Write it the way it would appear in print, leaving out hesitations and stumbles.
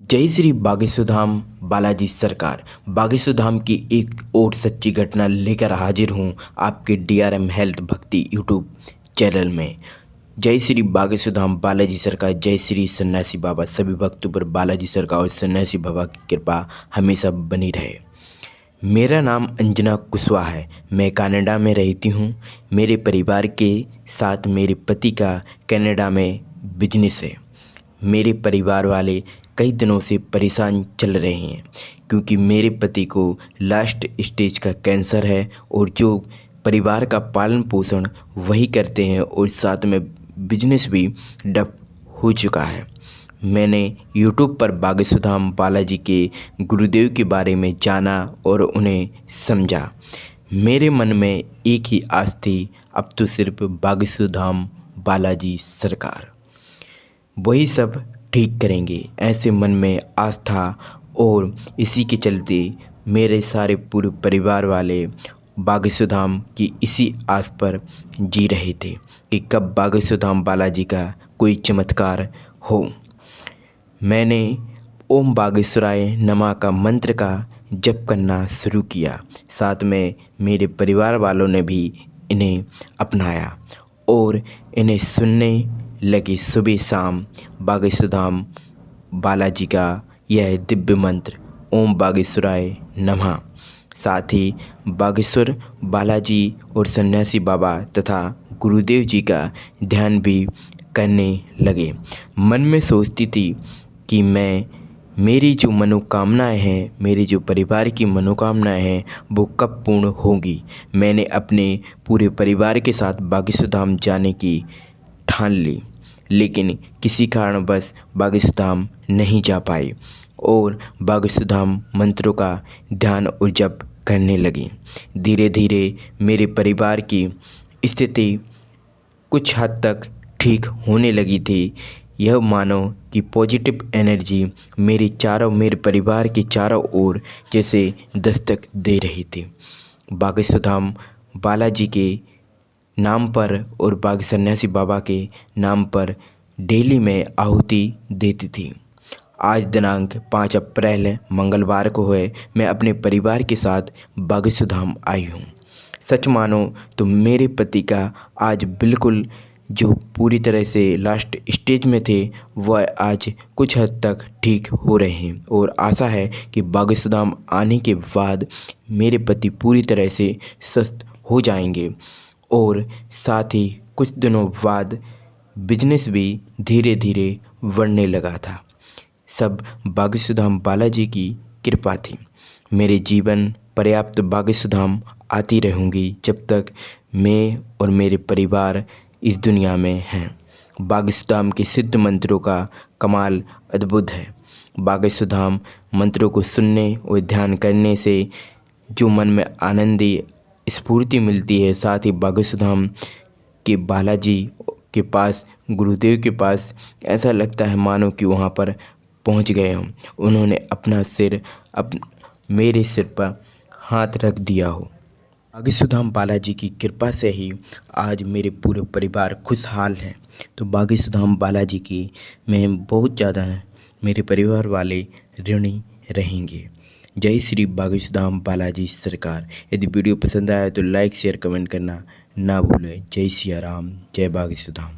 जय श्री बागेश्वर धाम बालाजी सरकार। बागेश्वर धाम की एक और सच्ची घटना लेकर हाजिर हूँ आपके डीआरएम हेल्थ भक्ति यूट्यूब चैनल में। जय श्री बागेश्वर धाम बालाजी सरकार। जय श्री सन्यासी बाबा। सभी भक्तों पर बालाजी सरकार और सन्यासी बाबा की कृपा हमेशा बनी रहे। मेरा नाम अंजना कुशवाहा है। मैं कनाडा में रहती हूँ। मेरे परिवार के साथ मेरे पति का कनाडा में बिजनेस है। मेरे परिवार वाले कई दिनों से परेशान चल रहे हैं क्योंकि मेरे पति को लास्ट स्टेज का कैंसर है और जो परिवार का पालन पोषण वही करते हैं और साथ में बिजनेस भी डब हो चुका है। मैंने यूट्यूब पर बागेश्वर धाम बालाजी के गुरुदेव के बारे में जाना और उन्हें समझा। मेरे मन में एक ही आस थी, अब तो सिर्फ बागेश्वर धाम बालाजी सरकार वही सब ठीक करेंगे। ऐसे मन में आस था और इसी के चलते मेरे सारे पूरे परिवार वाले बागेश्वर धाम की इसी आस पर जी रहे थे कि कब बागेश्वर धाम बालाजी का कोई चमत्कार हो। मैंने ओम बागेश्वराय नमः का मंत्र का जप करना शुरू किया। साथ में मेरे परिवार वालों ने भी इन्हें अपनाया और इन्हें सुनने लगे सुबह शाम बागेश्वर धाम बालाजी का यह दिव्य मंत्र ओम बागेश्वराय नमः। साथ ही बागेश्वर बालाजी और सन्यासी बाबा तथा गुरुदेव जी का ध्यान भी करने लगे। मन में सोचती थी कि मेरी जो मनोकामनाएं हैं, मेरे जो परिवार की मनोकामनाएं हैं वो कब पूर्ण होंगी। मैंने अपने पूरे परिवार के साथ बागेश्वर धाम जाने की ठान ली, लेकिन किसी कारणवश बागेश्वर धाम नहीं जा पाए और बागेश्वर धाम मंत्रों का ध्यान और जप करने लगी। धीरे धीरे मेरे परिवार की स्थिति कुछ हद तक ठीक होने लगी थी। यह मानो कि पॉजिटिव एनर्जी मेरे परिवार के चारों ओर जैसे दस्तक दे रही थी। बागेश्वर धाम बालाजी के नाम पर और बाग सन्यासी बाबा के नाम पर डेली में आहुति देती थी। आज दिनांक 5 अप्रैल मंगलवार को है मैं अपने परिवार के साथ बागेश्वर धाम आई हूँ। सच मानो तो मेरे पति का आज बिल्कुल जो पूरी तरह से लास्ट स्टेज में थे वह आज कुछ हद तक ठीक हो रहे हैं और आशा है कि बागेश्वर धाम आने के बाद मेरे पति पूरी तरह से स्वस्थ हो जाएंगे और साथ ही कुछ दिनों बाद बिजनेस भी धीरे धीरे बढ़ने लगा था। सब बागेश्वर धाम बालाजी की कृपा थी। मेरे जीवन पर्याप्त बागेश्वर धाम आती रहूँगी जब तक मैं और मेरे परिवार इस दुनिया में हैं। बागेश्वर धाम के सिद्ध मंत्रों का कमाल अद्भुत है। बागेश्वर धाम मंत्रों को सुनने और ध्यान करने से जो मन में आनंदी स्फूर्ति मिलती है, साथ ही बागेश्वर धाम के बालाजी के पास गुरुदेव के पास ऐसा लगता है मानो कि वहाँ पर पहुँच गए हम। उन्होंने अपना सिर मेरे सिर पर हाथ रख दिया हो। बागेश्वर धाम बालाजी की कृपा से ही आज मेरे पूरे परिवार खुशहाल हैं। तो बागेश्वर धाम बालाजी की मैं बहुत ज़्यादा मेरे परिवार वाले ऋणी रहेंगे। जय श्री बागेश्वर धाम बालाजी सरकार। यदि वीडियो पसंद आया तो लाइक शेयर कमेंट करना ना भूलें। जय सिया राम, जय बागेश्वर धाम।